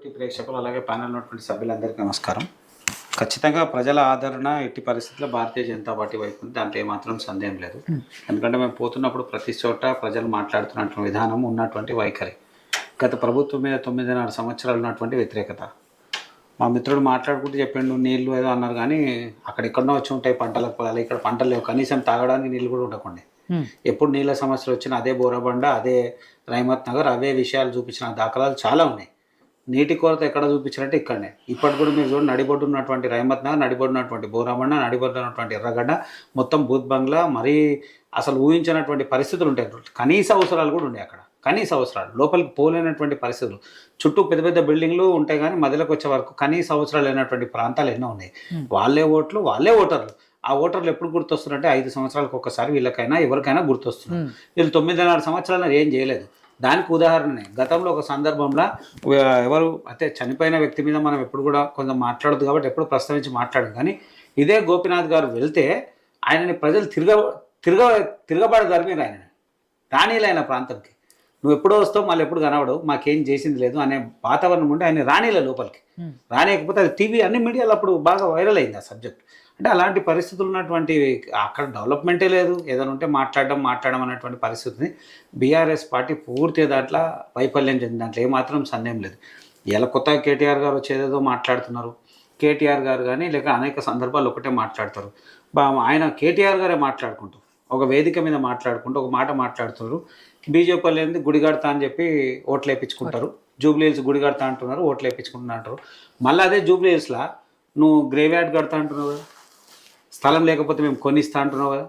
TV ప్రేక్షకులు అలాగే panel ఉన్నటువంటి సభ్యులందరికీ నమస్కారం. ఖచ్చితంగా ప్రజల ఆదరణ ఎట్టి పరిస్థితుల్లో భారతీయ జనతా పార్టీ వైపు ఉంది. దాంట్లో ఏమాత్రం సందేహం లేదు. ఎందుకంటే మేము పోతున్నప్పుడు ప్రతి చోట ప్రజలు మాట్లాడుతున్నటువంటి విధానం ఉన్నటువంటి వైఖరి, గత ప్రభుత్వం మీద 9.5 సంవత్సరాలు ఉన్నటువంటి వ్యతిరేకత. మా మిత్రుడు మాట్లాడుకుంటూ చెప్పిండు నీళ్ళు ఏదో అన్నారు, కానీ అక్కడ ఎక్కడో వచ్చి ఉంటాయి పంటలకు పొలాలు, ఇక్కడ పంటలు లేవు, కనీసం తాగడానికి నీళ్ళు కూడా ఉండకుండా. ఎప్పుడు నీళ్ళ సమస్యలు వచ్చినా అదే బోరబండ, అదే రైమత్ నగర్, అవే విషయాలు చూపించిన దాఖలాలు చాలా ఉన్నాయి. నీటి కొరత ఎక్కడ చూపించారంటే ఇక్కడనే. ఇప్పటి కూడా మీరు చూడండి, నడిబొడ్డు ఉన్నటువంటి రైమత్ నగర్, నడిబొడ్డు ఉన్నటువంటి బోరాబండ, నడిబొడ్డు ఉన్నటువంటి ఎర్రగడ్డ, మొత్తం బూత్ బంగ్లా, మరీ అసలు ఊహించినటువంటి పరిస్థితులు ఉంటాయి. కనీస అవసరాలు కూడా ఉన్నాయి అక్కడ, కనీస అవసరాలు, లోపలికి పోలేనటువంటి పరిస్థితులు. చుట్టూ పెద్ద పెద్ద బిల్డింగ్లు ఉంటాయి, కానీ మధ్యలోకి వచ్చే వరకు కనీస అవసరాలు లేనటువంటి ప్రాంతాలు ఎన్నో ఉన్నాయి. వాళ్ళే ఓట్లు, వాళ్ళే ఓటర్లు. ఆ ఓటర్లు ఎప్పుడు గుర్తొస్తున్నారంటే 5 సంవత్సరాలకు ఒక్కసారి వీళ్ళకైనా ఎవరికైనా గుర్తొస్తున్నారు. వీళ్ళు 9.5 సంవత్సరాలు ఏం చేయలేదు. దానికి ఉదాహరణనే గతంలో ఒక సందర్భంలో ఎవరు అయితే చనిపోయిన వ్యక్తి మీద మనం ఎప్పుడు కూడా కొంచెం మాట్లాడదు కాబట్టి ఎప్పుడు ప్రస్తావించి మాట్లాడదు, కానీ ఇదే గోపీనాథ్ గారు వెళ్తే ఆయనని ప్రజలు తిరగబడ జరిగారు. ఆయనని రాణీలైన ప్రాంతంకి నువ్వు ఎప్పుడో వస్తావు, మళ్ళీ ఎప్పుడు కనవడవు, మాకేం చేసింది లేదు అనే వాతావరణం ఉంటే ఆయన రాణీల లోపలికి రానియకపోతే అది టీవీ అన్ని మీడియాలో అప్పుడు బాగా వైరల్ అయింది ఆ సబ్జెక్ట్. అంటే అలాంటి పరిస్థితులు ఉన్నటువంటి అక్కడ డెవలప్మెంటే లేదు. ఏదైనా ఉంటే మాట్లాడడం అన్నటువంటి పరిస్థితిని బీఆర్ఎస్ పార్టీ పూర్తిగా దాంట్లో వైఫల్యం చెందింది. దాంట్లో ఏమాత్రం సందేహం లేదు. ఇలా కొత్తగా కేటీఆర్ గారు వచ్చేదేదో మాట్లాడుతున్నారు. కేటీఆర్ గారు కానీ లేక అనేక సందర్భాలు ఒకటే మాట్లాడతారు. ఆయన కేటీఆర్ గారే మాట్లాడుకుంటూ ఒక వేదిక మీద మాట్లాడుకుంటూ ఒక మాట మాట్లాడుతున్నారు. బీజేపీ వాళ్ళు ఏంది గుడి కడతా అని చెప్పి ఓట్లు వేయించుకుంటారు, జూబ్లీ హిల్స్ గుడి కడతా అంటున్నారు, ఓట్లు వేయించుకుంటున్నా అంటారు. మళ్ళీ అదే జూబ్లీ హిల్స్లో నువ్వు గ్రేవ్ యార్డ్ కడతా అంటున్నావు కదా, స్థలం లేకపోతే మేము కొనిస్తా అంటున్నావు కదా,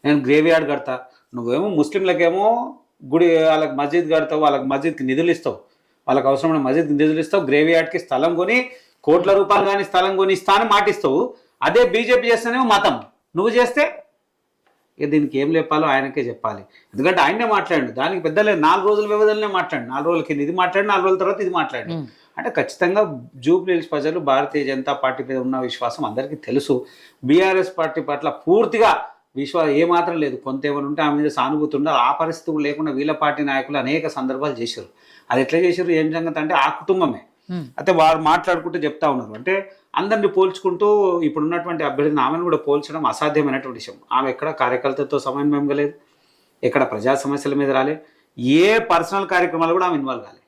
నేను గ్రేవ్ యార్డ్ కడతా. నువ్వేమో ముస్లింలకేమో గుడి, వాళ్ళకి మస్జిద్ కడతావు, వాళ్ళకి మస్జిద్కి నిధులు ఇస్తావు, వాళ్ళకి అవసరమైన మస్జిద్కి నిధులు ఇస్తావు, గ్రేవ్ యార్డ్కి స్థలం కొని కోట్ల రూపాయలు కానీ స్థలం కొని ఇస్తా అని మాటిస్తావు. అదే బీజేపీ చేస్తేనేమో మతం, నువ్వు చేస్తే ఇక దీనికి ఏం లేపాలో ఆయనకే చెప్పాలి. ఎందుకంటే ఆయనే మాట్లాడు, దానికి పెద్దలే 4 రోజుల వ్యవధిలోనే మాట్లాడు, 4 రోజుల కింద ఇది మాట్లాడు, 4 రోజుల తర్వాత ఇది మాట్లాడు. అంటే ఖచ్చితంగా జూబ్లీ హిల్స్ ప్రజలు భారతీయ జనతా పార్టీ మీద ఉన్న విశ్వాసం అందరికీ తెలుసు. బీఆర్ఎస్ పార్టీ పట్ల పూర్తిగా ఏమాత్రం లేదు. కొంత ఏమైనా ఉంటే ఆమె మీద సానుభూతి ఉండాలి. ఆ పరిస్థితులు లేకుండా వీళ్ళ పార్టీ నాయకులు అనేక సందర్భాలు చేశారు. అది ఎట్లా చేశారు, ఏం సంగతి అంటే ఆ కుటుంబమే. అయితే వారు మాట్లాడుకుంటూ చెప్తా ఉన్నారు. అంటే అందరిని పోల్చుకుంటూ ఇప్పుడున్నటువంటి అభ్యర్థిని ఆమెను కూడా పోల్చడం అసాధ్యమైనటువంటి విషయం. ఆమె ఎక్కడ కార్యకర్తలతో సమన్వయం లేదు, ఎక్కడ ప్రజా సమస్యల మీద రాలే, ఏ పర్సనల్ కార్యక్రమాలు కూడా ఆమె ఇన్వాల్వ్ కాలే.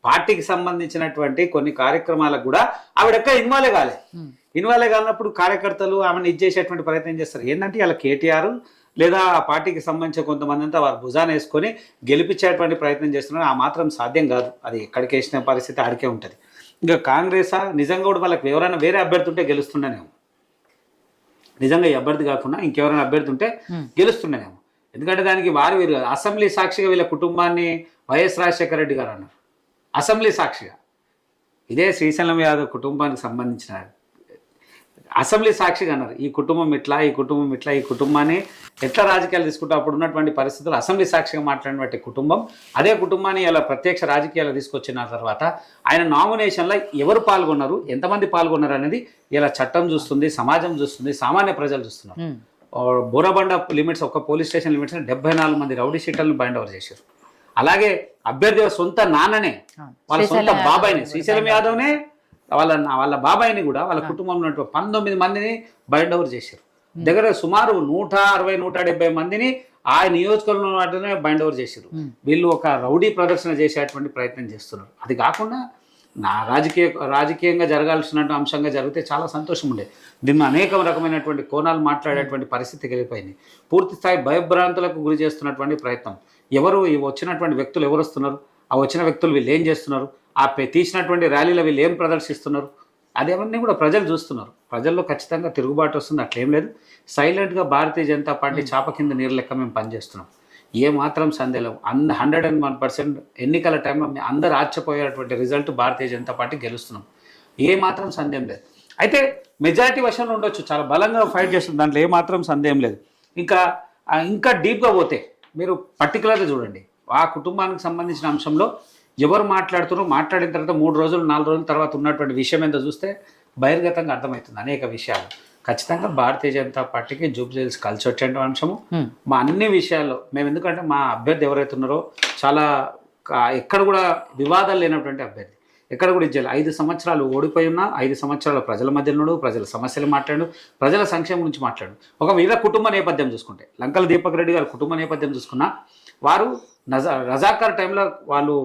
పార్టీకి సంబంధించినటువంటి కొన్ని కార్యక్రమాలకు కూడా ఆవిడ ఎక్కడ ఇన్వాల్వ్ కాలినప్పుడు కార్యకర్తలు ఆమెను ఇచ్చేసేటువంటి ప్రయత్నం చేస్తారు. ఏంటంటే ఇలా కేటీఆర్ లేదా పార్టీకి సంబంధించిన కొంతమంది అంతా వారు భుజాన వేసుకొని గెలిపించేటువంటి ప్రయత్నం చేస్తున్నారు. ఆ మాత్రం సాధ్యం కాదు. అది ఎక్కడికి వేసిన పరిస్థితి ఆడికే ఉంటుంది. ఇంకా కాంగ్రెస్ నిజంగా కూడా వాళ్ళకి ఎవరైనా వేరే అభ్యర్థి ఉంటే గెలుస్తుండేనేమో, నిజంగా ఈ అభ్యర్థి కాకుండా ఇంకెవరైనా అభ్యర్థి ఉంటే గెలుస్తుండేనేమో. ఎందుకంటే దానికి వీరు అసెంబ్లీ సాక్షిగా వీళ్ళ కుటుంబాన్ని వైఎస్ రాజశేఖర రెడ్డి గారు అన్నారు. అసెంబ్లీ సాక్షిగా ఇదే శ్రీశైలం యాదవ్ కుటుంబానికి సంబంధించిన అసెంబ్లీ సాక్షిగా అన్నారు. ఈ కుటుంబం ఇట్లా, ఈ కుటుంబం ఇట్లా, ఈ కుటుంబాన్ని ఎట్లా రాజకీయాలు తీసుకుంటూ అప్పుడు ఉన్నటువంటి పరిస్థితులు అసెంబ్లీ సాక్షిగా మాట్లాడినటువంటి కుటుంబం, అదే కుటుంబాన్ని ఇలా ప్రత్యక్ష రాజకీయాలు తీసుకొచ్చిన తర్వాత ఆయన నామినేషన్లో ఎవరు పాల్గొన్నారు, ఎంతమంది పాల్గొన్నారు అనేది ఇలా చట్టం చూస్తుంది, సమాజం చూస్తుంది, సామాన్య ప్రజలు చూస్తున్నారు. బోరబండ లిమిట్స్, ఒక పోలీస్ స్టేషన్ లిమిట్స్ 74 మంది రౌడీ షీటర్లను బైండ్ ఓవర్ చేశారు. అలాగే అభ్యర్థి సొంత నాన్ననే, వాళ్ళ సొంత బాబాయిని, శ్రీశైలం యాదవ్నే వాళ్ళ బాబాయిని కూడా వాళ్ళ కుటుంబంలో ఉన్నటువంటి 19 మందిని బైండ్ ఓవర్ చేశారు. దగ్గర సుమారు 160-170 మందిని ఆ నియోజకవర్గంలో వాటినే బైండ్ ఓవర్ చేశారు. వీళ్ళు ఒక రౌడీ ప్రదర్శన చేసేటువంటి ప్రయత్నం చేస్తున్నారు. అది కాకుండా రాజకీయంగా జరగాల్సిన అంశంగా జరిగితే చాలా సంతోషం ఉండేది. దీన్ని అనేక రకమైనటువంటి కోణాలు మాట్లాడేటువంటి పరిస్థితి కలిగిపోయింది. పూర్తి స్థాయి భయభ్రాంతులకు గురి చేస్తున్నటువంటి ప్రయత్నం. ఎవరు వచ్చినటువంటి వ్యక్తులు ఎవరు వస్తున్నారు, ఆ వచ్చిన వ్యక్తులు వీళ్ళు ఏం చేస్తున్నారు, ఆ తీసినటువంటి ర్యాలీలో వీళ్ళు ఏం ప్రదర్శిస్తున్నారు, అదేవన్నీ కూడా ప్రజలు చూస్తున్నారు. ప్రజల్లో ఖచ్చితంగా తిరుగుబాటు వస్తుంది, అట్లేం లేదు. సైలెంట్గా భారతీయ జనతా పార్టీ చాప కింద నీరు లెక్క మేము పనిచేస్తున్నాం. ఏమాత్రం సందేహం 101% ఎన్నికల టైంలో అందరూ ఆశ్చర్యపోయేటువంటి రిజల్ట్ భారతీయ జనతా పార్టీ గెలుస్తున్నాం, ఏమాత్రం సందేహం లేదు. అయితే మెజారిటీ వర్షంలో ఉండొచ్చు, చాలా బలంగా ఫైట్ చేస్తుంది, దాంట్లో ఏమాత్రం సందేహం లేదు. ఇంకా డీప్గా పోతే మీరు పర్టికులర్గా చూడండి, ఆ కుటుంబానికి సంబంధించిన అంశంలో ఎవరు మాట్లాడుతున్నారో మాట్లాడిన తర్వాత 3 రోజులు 4 రోజుల తర్వాత ఉన్నటువంటి విషయం ఏంటో చూస్తే బహిర్గతంగా అర్థమవుతుంది అనేక విషయాలు. ఖచ్చితంగా భారతీయ జనతా పార్టీకి జూబ్లీ హిల్స్ కలిసి వచ్చే అంశము. మా అన్ని విషయాల్లో మేము, ఎందుకంటే మా అభ్యర్థి ఎవరైతే ఉన్నారో చాలా ఎక్కడ కూడా వివాదాలు లేనటువంటి అభ్యర్థి. ఎక్కడ కూడా ఇచ్చేయాలి. 5 సంవత్సరాలు ఓడిపోయి ఉన్నా 5 సంవత్సరాల ప్రజల మధ్య ఉన్నాడు, ప్రజల సమస్యలు మాట్లాడు, ప్రజల సంక్షేమం గురించి మాట్లాడు. ఒక వీళ్ళ కుటుంబ నేపథ్యం చూసుకుంటే లంకల దీపక్ రెడ్డి గారి కుటుంబ నేపథ్యం చూసుకున్నా వారు రజాకార్ టైంలో వాళ్ళు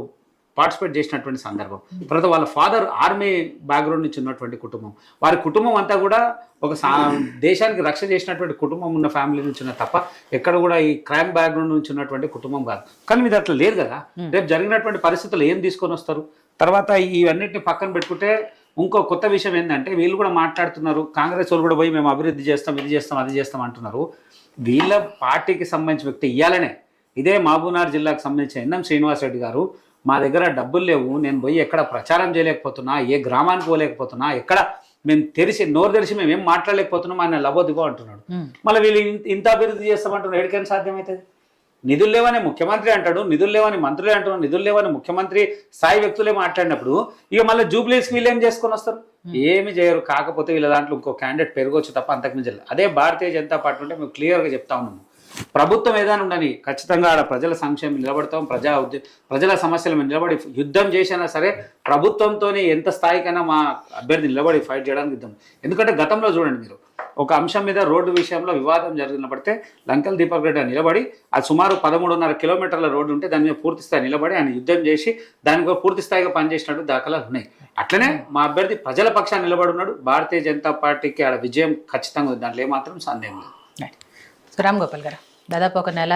పార్టిసిపేట్ చేసినటువంటి సందర్భం. తర్వాత వాళ్ళ ఫాదర్ ఆర్మీ బ్యాక్గ్రౌండ్ నుంచి ఉన్నటువంటి కుటుంబం, వారి కుటుంబం అంతా కూడా ఒక దేశానికి రక్షణ చేసినటువంటి కుటుంబం ఉన్న ఫ్యామిలీ నుంచి ఉన్న తప్ప ఎక్కడ కూడా ఈ క్రైమ్ బ్యాక్గ్రౌండ్ నుంచి ఉన్నటువంటి కుటుంబం కాదు. కానీ మీరు అట్లా లేదు కదా. రేపు జరిగినటువంటి పరిస్థితులు ఏం తీసుకొని వస్తారు? తర్వాత ఇవన్నిటిని పక్కన పెట్టుకుంటే ఇంకో కొత్త విషయం ఏంటంటే వీళ్ళు కూడా మాట్లాడుతున్నారు, కాంగ్రెస్ వాళ్ళు కూడా పోయి మేము అభివృద్ధి చేస్తాం, ఇది చేస్తాం, అది చేస్తాం అంటున్నారు. వీళ్ళ పార్టీకి సంబంధించిన వ్యక్తి ఇయ్యాలనే ఇదే మహబూబ్నగర్ జిల్లాకు సంబంధించిన ఎన్ఎం శ్రీనివాసరెడ్డి గారు, మా దగ్గర డబ్బులు లేవు, నేను పోయి ఎక్కడ ప్రచారం చేయలేకపోతున్నా, ఏ గ్రామానికి పోలేకపోతున్నా, ఎక్కడ మేము నోరు తెరిచి మేము ఏం మాట్లాడలేకపోతున్నాం, ఆయన లబోదిబో అంటున్నాడు. మళ్ళీ వీళ్ళు ఇంత అభివృద్ధి చేస్తామంటున్నారు. ఎక్కడికైనా సాధ్యమవుతుంది? నిధులు లేవని ముఖ్యమంత్రి అంటాడు, నిధులు లేవని మంత్రులే అంటున్నారు, నిధులు లేవని ముఖ్యమంత్రి స్థాయి వ్యక్తులే మాట్లాడినప్పుడు ఇక మళ్ళీ జూబ్లీస్కి వీళ్ళు ఏం చేసుకొని వస్తారు? ఏమి చేయరు. కాకపోతే వీళ్ళ దాంట్లో ఇంకో క్యాండిడేట్ పెరగవచ్చు తప్ప అంతకుమించి. అదే భారతీయ జనతా పార్టీ ఉంటే మేము క్లియర్గా చెప్తా ఉన్నాము, ప్రభుత్వం ఏదైనా ఉండని ఖచ్చితంగా ఆడ ప్రజల సంక్షేమం నిలబడతాం, ప్రజల సమస్యల మీద నిలబడి యుద్ధం చేసినా సరే ప్రభుత్వంతో ఎంత స్థాయికైనా మా అభ్యర్థి నిలబడి ఫైట్ చేయడానికి యుద్ధం. ఎందుకంటే గతంలో చూడండి మీరు, ఒక అంశం మీద రోడ్డు విషయంలో వివాదం జరిగినప్పటికే లంకల్ దీపక్ రెడ్డి నిలబడి అది సుమారు 13.5 కిలోమీటర్ల రోడ్డు ఉంటే దాని మీద పూర్తి స్థాయి నిలబడి ఆయన యుద్ధం చేసి దానికి పూర్తి స్థాయిగా పనిచేసినట్టు దాఖలాలు ఉన్నాయి. అట్లనే మా అభ్యర్థి ప్రజల పక్షాన్ని నిలబడి ఉన్నాడు. భారతీయ జనతా పార్టీకి ఆడ విజయం ఖచ్చితంగా ఉంది, దాంట్లో ఏమాత్రం సందేహం లేదు. సో రామ్ గోపాల్ గారు, దాదాపు ఒక నెల